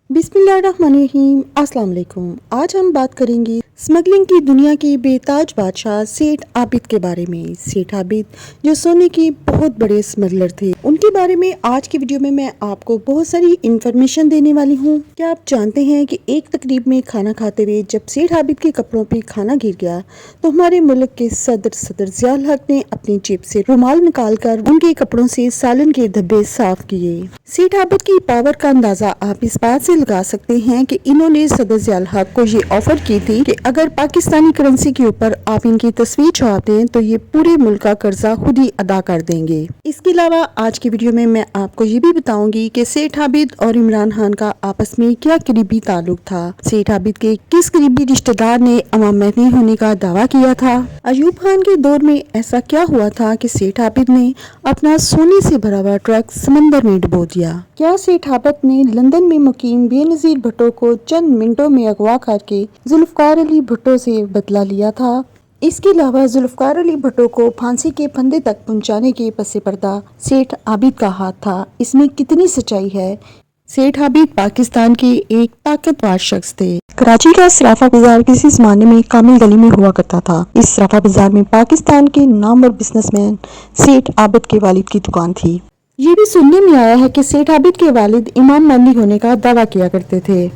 बिस्मिल्लाहिर्रहमानिर्रहीम। अस्सलाम वालेकुम। आज हम बात करेंगे स्मगलिंग की दुनिया के बेताज बादशाह सेठ आबिद के बारे में। सेठ आबिद जो सोने के बहुत बड़े स्मगलर थे, उनके बारे में आज की वीडियो में मैं आपको बहुत सारी इंफॉर्मेशन देने वाली हूँ। क्या आप जानते हैं कि एक तकरीब में खाना खाते हुए जब सेठ आबिद के कपड़ों पे खाना गिर गया तो हमारे मुल्क के सदर ज़ियाउल हक ने अपनी जेब से रुमाल निकालकर उनके कपड़ों से सालन के धब्बे साफ किए। सेठ आबिद की पावर का अंदाजा आप इस बात से लगा सकते हैं कि इन्होंने सदर ज़ियाउल हक को ये ऑफर की थी कि अगर पाकिस्तानी करेंसी के ऊपर आप इनकी तस्वीर छाप दें तो ये पूरे मुल्क का कर्जा खुद ही अदा कर देंगे। इसके अलावा आज की वीडियो में मैं आपको ये भी बताऊंगी कि सेठ आबिद और इमरान खान का आपस में क्या करीबी ताल्लुक था। सेठ आबिद के किस करीबी रिश्तेदार ने अवाम महदी होने का दावा किया था। अयूब खान के दौर में ऐसा क्या हुआ था कि सेठ आबिद ने अपना सोने से भरा हुआ ट्रक समंदर में डुबो दिया। क्या सेठ आबिद ने लंदन में मुकीम बेनज़ीर भुट्टो को चंद मिनटों में अगवा करके जुल्फ़िकार अली भुट्टो से बदला लिया था। इसके अलावा जुल्फ़िकार अली भुट्टो को फांसी के फंदे तक पहुंचाने के पसे पर्दा सेठ आबिद का हाथ था। इसमें कितनी सच्चाई है? सेठ आबिद पाकिस्तान के एक ताकतवर शख्स थे। कराची का सराफा बाजार किसी जमाने में कामिल गली में हुआ करता था। इस सराफा बाजार में पाकिस्तान के नामवर बिजनेसमैन सेठ आबिद के वालिद की दुकान थी। ये भी सुनने में आया है कि सेठ आबिद के वालिद इमाम महदी होने का दावा किया करते थे।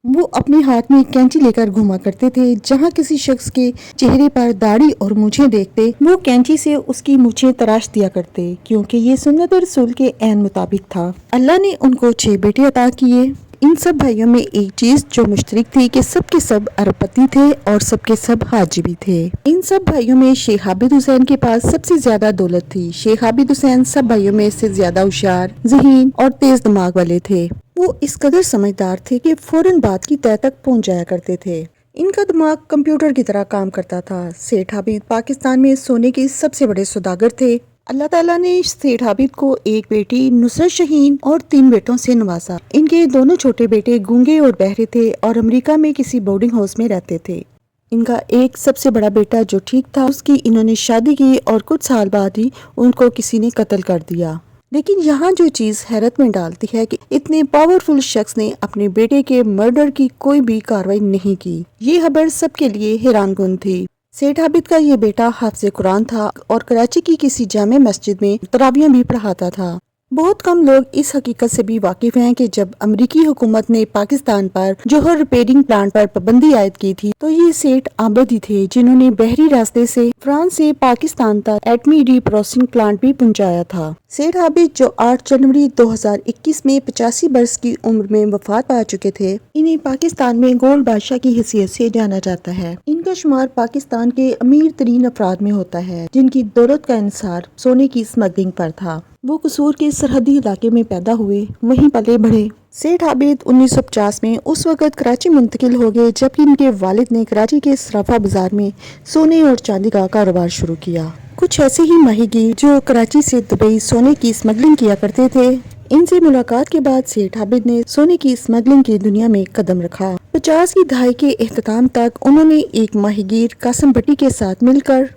वो अपने हाथ में कैंची लेकर घुमा करते थे। जहाँ किसी शख्स के चेहरे पर दाढ़ी और मूछें देखते, वो कैंची से उसकी मूछें तराश दिया करते, क्योंकि ये सुन्नत रसूल के ऐन मुताबिक था। अल्लाह ने उनको 6 बेटे अता किए। इन सब भाइयों में एक चीज जो मुश्तरक थी कि सब के सब अरबपति थे और सबके सब हाजी भी थे। इन सब भाइयों में शेख आबिद हुसैन के पास सबसे ज्यादा दौलत थी। शेख आबिद हुसैन सब भाइयों में से ज्यादा होशियार, ज़हीन और तेज दिमाग वाले थे। वो इस कदर समझदार थे कि फौरन बात की तह तक पहुंच जाया करते थे। इनका दिमाग कंप्यूटर की तरह काम करता था। सेठ आबिद पाकिस्तान में सोने के सबसे बड़े सौदागर थे। अल्लाह ताला ने सेठ आबिद को एक बेटी नुसरत शहीन और 3 बेटों से नवाजा। इनके दोनों छोटे बेटे गूंगे और बहरे थे और अमेरिका में किसी बोर्डिंग हाउस में रहते थे। इनका एक सबसे बड़ा बेटा जो ठीक था, उसकी इन्होंने शादी की और कुछ साल बाद ही उनको किसी ने कत्ल कर दिया। लेकिन यहाँ जो चीज हैरत में डालती है कि इतने पावरफुल शख्स ने अपने बेटे के मर्डर की कोई भी कार्रवाई नहीं की। ये खबर सबके लिए हैरानकुन थी। सेठ आबिद का ये बेटा हाफिज़ कुरान था और कराची की किसी जामे मस्जिद में तरावियां भी पढ़ाता था। बहुत कम लोग इस हकीकत से भी वाकिफ हैं कि जब अमेरिकी हुकूमत ने पाकिस्तान पर जौहर रिपेयरिंग प्लांट पर पाबंदी आयद की थी तो ये सेठ आबिद ही थे जिन्होंने बहरी रास्ते से फ्रांस से पाकिस्तान तक एटमी रीप्रोसेसिंग प्लांट भी पहुंचाया था। सेठ आबिद जो 8 जनवरी 2021 में 85 वर्ष की उम्र में वफात पा चुके थे, इन्हें पाकिस्तान में गोल्ड बादशाह की हैसियत से जाना जाता है। इनका शुमार पाकिस्तान के अमीर तरीन अफराद में होता है जिनकी दौलत का इंसार सोने की स्मगलिंग पर था। वो कसूर के सरहदी इलाके में पैदा हुए, वहीं पले बढ़े। सेठ आबिद 1950 में उस वक़्त कराची मुंतकिल हो गए जबकि इनके वालिद ने कराची के सराफा बाजार में सोने और चांदी का कारोबार शुरू किया। कुछ ऐसे ही माहीगीर जो कराची से दुबई सोने की स्मगलिंग किया करते थे। इनसे मुलाकात के बाद सेठ आबिद ने सोने की स्मगलिंग की दुनिया में कदम रखा। 50 की दहाई के इख्तिताम तक उन्होंने एक माहीगीर कासिम भट्टी के साथ मिलकर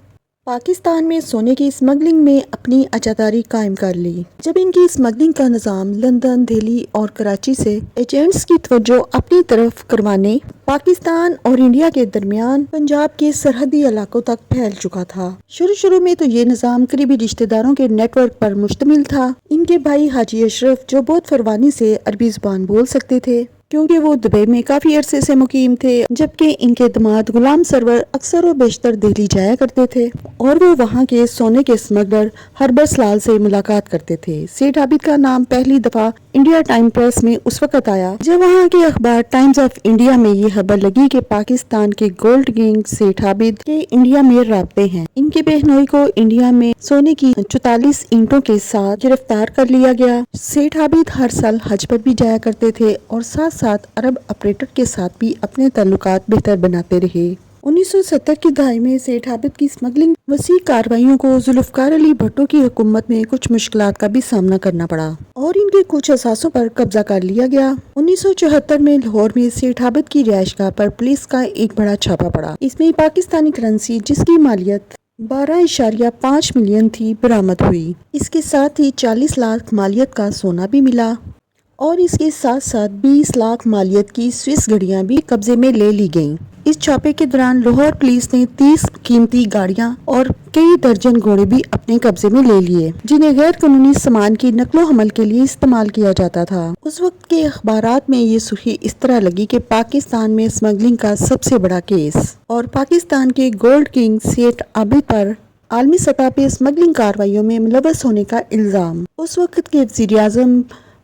पाकिस्तान में सोने की स्मगलिंग में अपनी अजादारी कायम कर ली। जब इनकी स्मगलिंग का निज़ाम लंदन, दिल्ली और कराची से एजेंट्स की तवज्जो अपनी तरफ करवाने पाकिस्तान और इंडिया के दरमियान पंजाब के सरहदी इलाकों तक फैल चुका था। शुरू में तो ये निज़ाम करीबी रिश्तेदारों के नेटवर्क पर मुश्तमिल था। इनके भाई हाजी अशरफ जो बहुत फरवानी से अरबी जुबान बोल सकते थे क्योंकि वो दुबई में काफी अरसे से मुकीम थे, जबकि इनके दामाद गुलाम सरवर अक्सर व बेशतर दिल्ली जाया करते थे और वो वहाँ के सोने के स्मगलर हरबस लाल से मुलाकात करते थे। सेठ आबिद का नाम पहली दफा इंडिया टाइम प्रेस में उस वक्त आया जब वहाँ के अखबार टाइम्स ऑफ इंडिया में ये खबर लगी कि पाकिस्तान के गोल्ड किंग सेठ आबिद के इंडिया में राब्ते हैं। इनके बहनोई को इंडिया में सोने की 44 ईंटों के साथ गिरफ्तार कर लिया गया। सेठ आबिद हर साल हज पर भी जाया करते थे और साथ अरब ऑपरेटर के साथ भी अपने ताल्लुकात बेहतर बनाते रहे। 1970 की दहाई में सेठ आबिद की स्मगलिंग वसी कार्रवाइयों को जुल्फ़िकार अली भुट्टो की हुकूमत में कुछ मुश्किलात का भी सामना करना पड़ा और इनके कुछ असासों पर कब्जा कर लिया गया। 1974 में लाहौर में सेठ आबिद की रिहाइशगाह पर पुलिस का एक बड़ा छापा पड़ा। इसमें पाकिस्तानी करेंसी जिसकी मालियत 12.5 मिलियन थी बरामद हुई। इसके साथ ही 40 लाख मालियत का सोना भी मिला। اور اس کے ساتھ ساتھ 20 لاکھ مالیت کی سوئس گاڑیاں بھی قبضے میں لے لی گئیں۔ اس چھاپے کے دوران لاہور پولیس نے 30 قیمتی گاڑیاں اور کئی درجن گھوڑے بھی اپنے قبضے میں لے لیے، جنہیں غیر قانونی سامان کی نقل و حمل کے لیے استعمال کیا جاتا تھا۔ اس وقت کے اخبارات میں یہ سرخی اس طرح لگی کہ پاکستان میں اسمگلنگ کا سب سے بڑا کیس، اور پاکستان کے گولڈ کنگ سیٹ عابد پر عالمی سطح پہ اسمگلنگ کارروائیوں میں ملوث ہونے کا الزام۔ اس وقت کے وزیر اعظم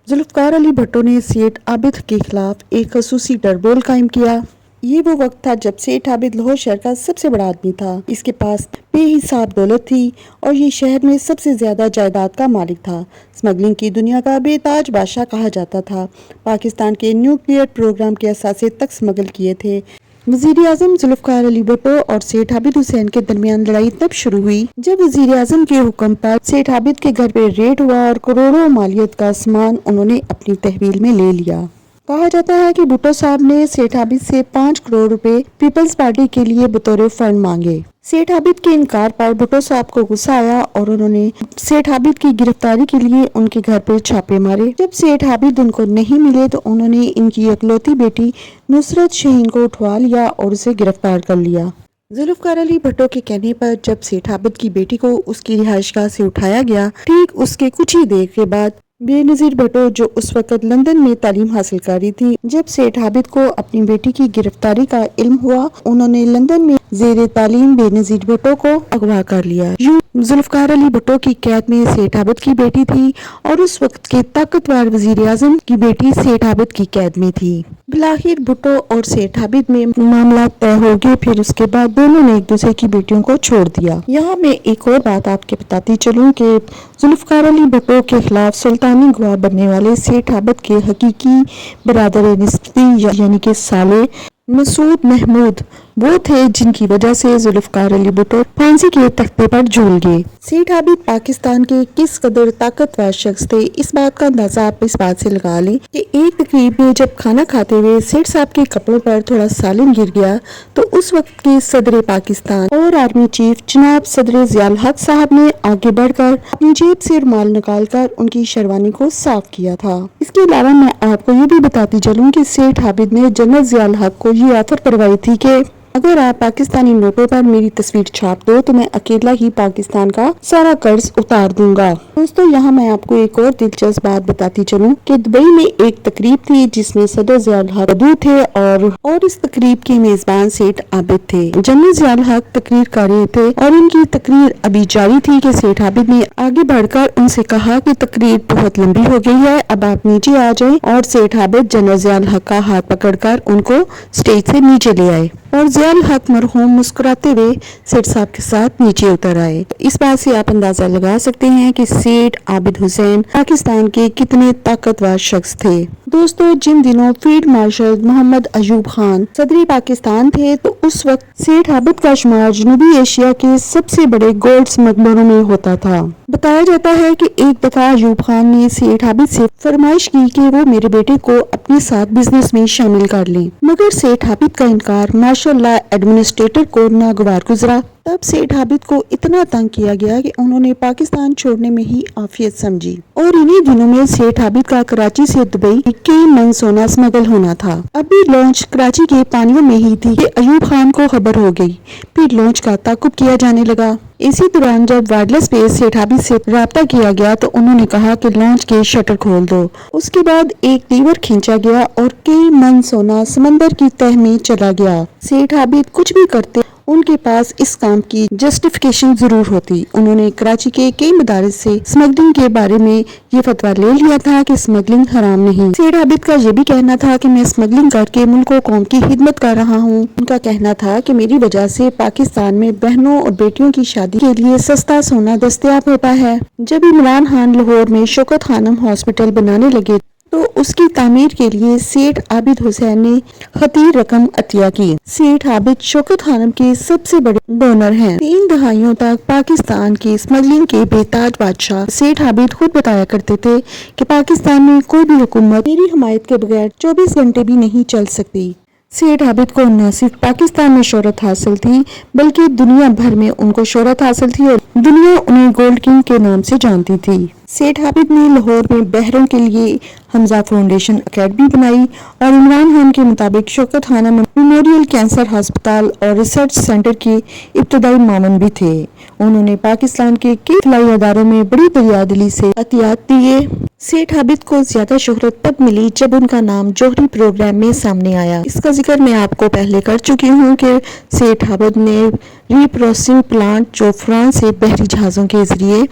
ذوالفقار علی بھٹو نے سیٹ عابد کے خلاف ایک خصوصی ٹربیونل قائم کیا۔ یہ وہ وقت تھا جب سیٹ عابد لاہور شہر کا سب سے بڑا آدمی تھا۔ اس کے پاس بے حساب دولت تھی اور یہ شہر میں سب سے زیادہ جائیداد کا مالک تھا۔ اسمگلنگ کی دنیا کا بے تاج بادشاہ کہا جاتا تھا۔ پاکستان کے نیوکلیئر پروگرام کے اثاثے تک اسمگل کیے تھے۔ وزیر اعظم ذوالفقار علی بھٹو اور سیٹ عابد حسین کے درمیان لڑائی تب شروع ہوئی جب وزیر اعظم کے حکم پر سیٹ عابد کے گھر پہ ریڈ ہوا اور کروڑوں مالیت کا سامان انہوں نے اپنی تحویل میں لے لیا۔ کہا جاتا ہے کہ بھٹو صاحب نے سیٹ عابد سے 5 کروڑ روپے پیپلز پارٹی کے لیے بطور فنڈ مانگے۔ سیٹ عابد کے انکار پر بھٹو صاحب کو غصہ آیا اور انہوں نے سیٹ عابد کی گرفتاری کے لیے ان کے گھر پر چھاپے مارے۔ جب سیٹ عابد ان کو نہیں ملے تو انہوں نے ان کی اکلوتی بیٹی نصرت شہین کو اٹھوا لیا اور اسے گرفتار کر لیا۔ ذوالفقار علی بھٹو کے کہنے پر جب سیٹ عابد کی بیٹی کو اس کی رہائش گاہ سے اٹھایا گیا، ٹھیک اس کے کچھ ہی دیر کے بعد بے نظیر بھٹو جو اس وقت لندن میں تعلیم حاصل کر رہی تھی، جب سیٹ عابد کو اپنی بیٹی کی گرفتاری کا علم ہوا، انہوں نے لندن میں زیر تعلیم بے نظیر بھٹو کو اغوا کر لیا۔ یوں ذوالفقار علی بھٹو کی قید میں سیٹ عابد کی بیٹی تھی اور اس وقت کے طاقتور وزیر اعظم کی بیٹی سیٹ عابد کی قید میں تھی۔ بالآخر بھٹو اور سیٹ عابد میں معاملات طے ہو گئے، پھر اس کے بعد دونوں نے ایک دوسرے کی بیٹیوں کو چھوڑ دیا۔ یہاں میں ایک اور بات آپ کے بتاتی چلوں کہ ذوالفقار علی بھٹو کے خلاف سلطانی گواہ بننے والے سیٹ عابد کے حقیقی برادر نسبتی یعنی کہ سالے مسعود محمود وہ تھے جن کی وجہ سے ذوالفقار علی بھٹو پھانسی کے تختے پر جھول گئے۔ سیٹ عابد پاکستان کے کس قدر طاقتور شخص تھے، اس بات کا اندازہ آپ اس بات سے لگا لیں کہ ایک تقریب میں جب کھانا کھاتے ہوئے سیٹ صاحب کے کپڑوں پر تھوڑا سالن گر گیا تو اس وقت کے صدر پاکستان اور آرمی چیف جناب صدر ضیاء الحق صاحب نے آگے بڑھ کر اپنی جیب سے رومال نکال کر ان کی شیروانی کو صاف کیا تھا۔ اس کے علاوہ میں آپ کو یہ بھی بتاتی چلوں کہ سیٹ عابد نے جنرل ضیاء الحق کو یہ آفر کروائی تھی کہ اگر آپ پاکستانی نوٹوں پر میری تصویر چھاپ دو تو میں اکیلا ہی پاکستان کا سارا قرض اتار دوں گا۔ دوستو یہاں میں آپ کو ایک اور دلچسپ بات بتاتی چلوں کہ دبئی میں ایک تقریب تھی جس میں صدر ضیاء الحق موجود تھے اور اس تقریب کے میزبان سیٹ عابد تھے۔ جنرل ضیاء الحق تقریر کر رہے تھے اور ان کی تقریر ابھی جاری تھی کہ سیٹ عابد نے آگے بڑھ کر ان سے کہا کہ تقریر بہت لمبی ہو گئی ہے، اب آپ نیچے آ جائیں، اور سیٹ عابد جنرل ضیاء الحق کا ہاتھ پکڑ کر ان کو اسٹیج سے نیچے لے آئے اور ضیاء الحق مرحوم مسکراتے ہوئے سیٹ صاحب کے ساتھ نیچے اتر آئے۔ اس بات سے آپ اندازہ لگا سکتے ہیں کہ سیٹ عابد حسین پاکستان کے کتنے طاقتور شخص تھے۔ دوستو جن دنوں فیلڈ مارشل محمد ایوب خان صدر پاکستان تھے تو اس وقت سیٹ عابد کا شمار جنوبی ایشیا کے سب سے بڑے گولڈ اسمگلروں میں ہوتا تھا۔ بتایا جاتا ہے کہ ایک دفعہ ایوب خان نے سیٹ عابد سے فرمائش کی کہ وہ میرے بیٹے کو اپنے ساتھ بزنس میں شامل کر لیں، مگر سیٹ عابد کا انکار ماشاء اللہ ایڈمنسٹریٹر کو ناگوار گزرا۔ تب سیٹ عابد کو اتنا تنگ کیا گیا کہ انہوں نے پاکستان چھوڑنے میں ہی عافیت سمجھی، اور انہی دنوں میں سیٹ عابد کا کراچی سے دبئی کئی من سونا اسمگل ہونا تھا۔ اب بھی لانچ کراچی کے پانیوں میں ہی تھی کہ ایوب خان کو خبر ہو گئی، پھر لانچ کا تعاقب کیا جانے لگا۔ اسی دوران جب وائرلیس پہ سیٹ عابد سے رابطہ کیا گیا تو انہوں نے کہا کہ لانچ کے شٹر کھول دو۔ اس کے بعد ایک لیور کھینچا گیا اور کئی من سونا سمندر کی تہہ میں چلا گیا۔ سیٹ عابد کچھ بھی کرتے ان کے پاس اس کام کی جسٹیفیکیشن ضرور ہوتی۔ انہوں نے کراچی کے کئی مدارس سے اسمگلنگ کے بارے میں یہ فتویٰ لے لیا تھا کہ اسمگلنگ حرام نہیں۔ سیٹ عابد کا یہ بھی کہنا تھا کہ میں اسمگلنگ کر کے ملک و قوم کی خدمت کر رہا ہوں۔ ان کا کہنا تھا کہ میری وجہ سے پاکستان میں بہنوں اور بیٹیوں کی شادی کے لیے سستا سونا دستیاب ہوتا ہے۔ جب عمران خان لاہور میں شوکت خانم ہاسپٹل بنانے لگے تو اس کی تعمیر کے لیے سیٹ عابد حسین نے خطیر رقم عطیہ کی۔ سیٹ عابد شوکت خانم کے سب سے بڑے ڈونر ہیں۔ 3 دہائیوں تک پاکستان کی اسمگلنگ کے بے تاج بادشاہ سیٹ عابد خود بتایا کرتے تھے کہ پاکستان میں کوئی بھی حکومت میری حمایت کے بغیر 24 گھنٹے بھی نہیں چل سکتی۔ سیٹ عابد کو نہ صرف پاکستان میں شہرت حاصل تھی بلکہ دنیا بھر میں ان کو شہرت حاصل تھی اور दुनिया उन्हें गोल्ड किंग के नाम से जानती थी। सेठ आबिद ने लाहौर में बहरों के लिए हमजा फाउंडेशन अकेडमी बनाई और इमरान खान के मुताबिक शौकत खाना मेमोरियल कैंसर अस्पताल और रिसर्च सेंटर के इब्तदाई मामून भी थे। उन्होंने पाकिस्तान के कई फलाई अदारों में बड़ी दरियादिली से अतियात दिए। सेठ आबिद को ज्यादा शोहरत तब मिली जब उनका नाम जौहरी प्रोग्राम में सामने आया। इसका जिक्र मैं आपको पहले कर चुकी हूँ कि सेठ आबिद ने रीप्रोसेसिंग प्लांट जो फ्रांस से बहरी जहाज़ों के जरिए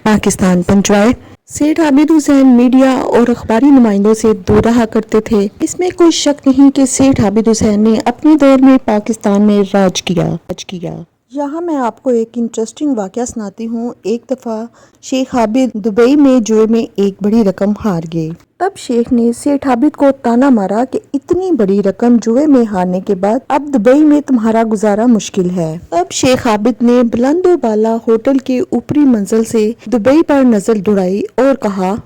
पाकिस्तान पहुंचवाए। सेठ आबिद हुसैन मीडिया और अखबारी नुमाइंदों से दूर रहा करते थे। इसमें कोई शक नहीं कि सेठ आबिद हुसैन ने अपने दौर में पाकिस्तान में राज किया। यहाँ मैं आपको एक इंटरेस्टिंग वाकया सुनाती हूँ। एक दफ़ा शेख आबिद दुबई में जुए में एक बड़ी रकम हार गए। तब शेख ने सेठ आबिद को ताना मारा कि इतनी बड़ी रकम जुए में हारने के बाद अब दुबई में तुम्हारा गुजारा मुश्किल है। तब शेख आबिद ने बुलंदो बाला होटल के ऊपरी मंजिल से दुबई पर नजर दौड़ाई और कहा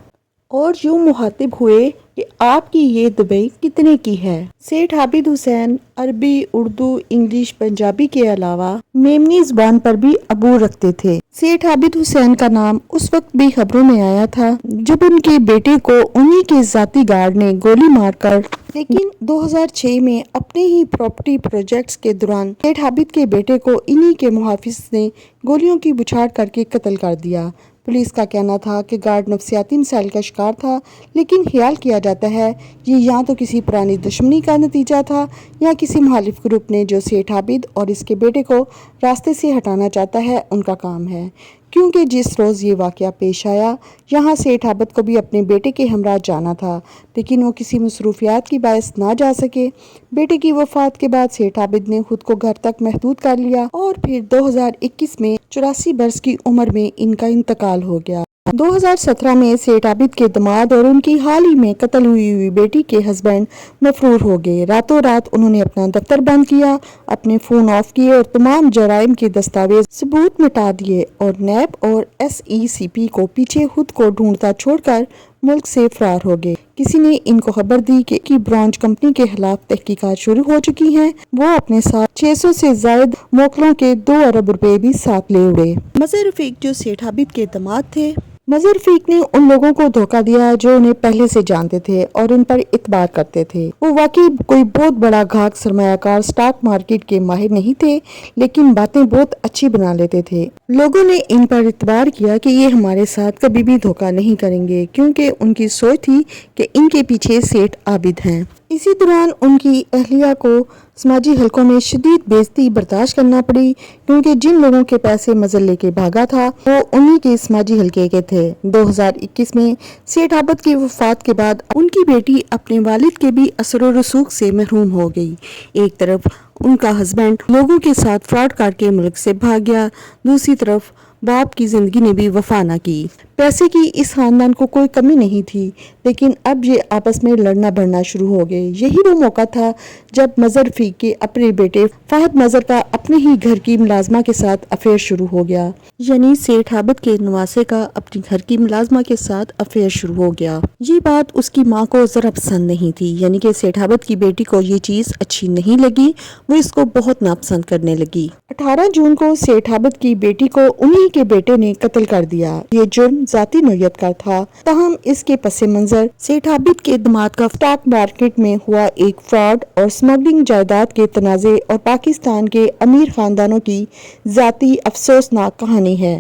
और यूं मुखातिब हुए कि आपकी ये दुबई कितने की है। सेठ आबिद हुसैन अरबी, उर्दू, इंग्लिश, पंजाबी के अलावा मेमनी जुबान पर भी अबूर रखते थे। सेठ आबिद हुसैन का नाम उस वक्त भी खबरों में आया था जब उनके बेटे को उन्हीं के जाती गार्ड ने गोली मारकर, लेकिन 2006 में अपने ही प्रॉपर्टी प्रोजेक्ट्स के दौरान सेठ आबिद के बेटे को इन्हीं के मुहाफिज ने गोलियों की बुछाड़ करके कत्ल कर दिया। पुलिस का कहना था कि गार्ड नफसियाती मसाइल का शिकार था, लेकिन ख्याल किया जाता है ये या तो किसी पुरानी दुश्मनी का नतीजा था या किसी मुखालिफ ग्रुप ने जो सेठ आबिद और इसके बेटे को रास्ते से हटाना चाहता है उनका काम है। क्योंकि जिस रोज़ ये वाक़या पेश आया यहाँ सेठ आबिद को भी अपने बेटे के हमरा जाना था, लेकिन वो किसी मसरूफियात की बायस ना जा सके। बेटे की वफ़ात के बाद सेठ आबिद ने खुद को घर तक महदूद कर लिया और फिर 2021 में 84 बरस की उम्र में इनका इंतकाल हो गया। 2017 में सेठ आबिद के दामाद और उनकी हाल ही में कत्ल हुई बेटी के हस्बैंड मफरूर हो गए। रातों रात उन्होंने अपना दफ्तर बंद किया, अपने फोन ऑफ किए और तमाम जराइम के दस्तावेज सबूत मिटा दिए और नैब और SECP को पीछे खुद को ढूंढता छोड़कर मुल्क से फरार हो गए। किसी ने इनको खबर दी कि ब्रांच कंपनी के खिलाफ तहकीकात शुरू हो चुकी हैं। वो अपने साथ 600 से ज्यादा मोकलों के 2 अरब रुपए भी साथ ले उड़े। मज़हर रफीक जो सेठ आबिद के दामाद थे, मज़हर रफीक ने उन लोगों को धोखा दिया जो उन्हें पहले से जानते थे और उन पर इतबार करते थे। वो वाकई कोई बहुत बड़ा घाक सरमायाकार स्टॉक मार्केट के माहिर नहीं थे, लेकिन बातें बहुत अच्छी बना लेते थे। लोगों ने इन पर इतबार किया कि ये हमारे साथ कभी भी धोखा नहीं करेंगे, क्योंकि उनकी सोच थी कि इनके पीछे सेठ आबिद हैं। इसी दौरान उनकी अहलिया को समाजी हलकों में शदीद बेइज्जती बर्दाश्त करना पड़ी, क्योंकि जिन लोगों के पैसे मजल लेके भागा था वो उन्हीं के समाजी हलके के थे। 2021 में सेठ आबिद की वफात के बाद उनकी बेटी अपने वालिद के भी असर और रसूख से महरूम हो गई। एक तरफ उनका हस्बैंड लोगों के साथ फ्रॉड करके मुल्क से भाग गया, दूसरी तरफ बाप की जिंदगी ने भी वफा न की। पैसे की इस खानदान को कोई कमी नहीं थी, लेकिन अब ये आपस में लड़ना बढ़ना शुरू हो गए। यही वो मौका था जब मज़हर रफीक के अपने बेटे फहद मज़हर का अपने ही घर की मुलाजमा के साथ अफेयर शुरू हो गया, यानी सेठ आबिद के नवासे का अपनी घर की मुलाजमा के साथ अफेयर शुरू हो गया। ये बात उसकी माँ को जरा पसंद नहीं थी, यानी कि सेठ आबिद की बेटी को ये चीज अच्छी नहीं लगी, वो इसको बहुत नापसंद करने लगी। 18 जून को सेठ आबिद की बेटी को उन्हीं के बेटे ने कत्ल कर दिया। ये जुर्म जाती नौयत का था, ताहम इसके पसे मंजर सेठ आबिद के दामाद का स्टॉक मार्केट में हुआ एक फ्रॉड और स्मगलिंग, जायदाद के तनाजे और पाकिस्तान के अमीर खानदानों की जाती अफसोसनाक कहानी है।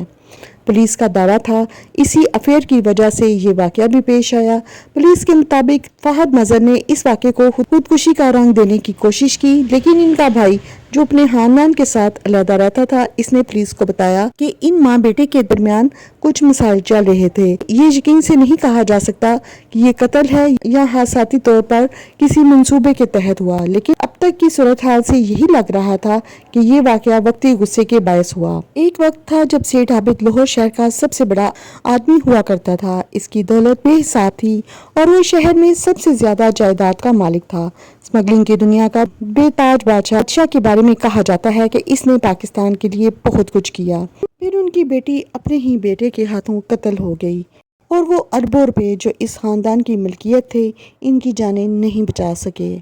पुलिस का दावा था इसी अफेयर की वजह से ये वाकया भी पेश आया। पुलिस के मुताबिक फहद मज़हर ने इस वाक़े को खुदकुशी का रंग देने की कोशिश की, लेकिन इनका भाई जो अपने खानदान के साथ अलहदा रहता था, इसने पुलिस को बताया कि इन माँ बेटे के दरमियान कुछ मसाइल चल रहे थे। ये यकीन से नहीं कहा जा सकता कि ये कत्ल है या हादसाती तौर पर किसी मंसूबे के तहत हुआ, लेकिन अब तक की सूरत हाल से यही लग रहा था कि ये वाकया वक्ती गुस्से के बायस हुआ। एक वक्त था जब सेठ आबिद लाहौर शहर का सबसे बड़ा आदमी हुआ करता था। इसकी दौलत बेहिसाब थी और वो शहर में सबसे ज्यादा जायदाद का मालिक था। स्मगलिंग की दुनिया का बेताज बादशाह के बारे में कहा जाता है कि इसने पाकिस्तान के लिए बहुत कुछ किया। फिर उनकी बेटी अपने ही बेटे के हाथों कत्ल हो गई और वो अरबों रुपए जो इस खानदान की मिल्कियत थे, इनकी जानें नहीं बचा सके।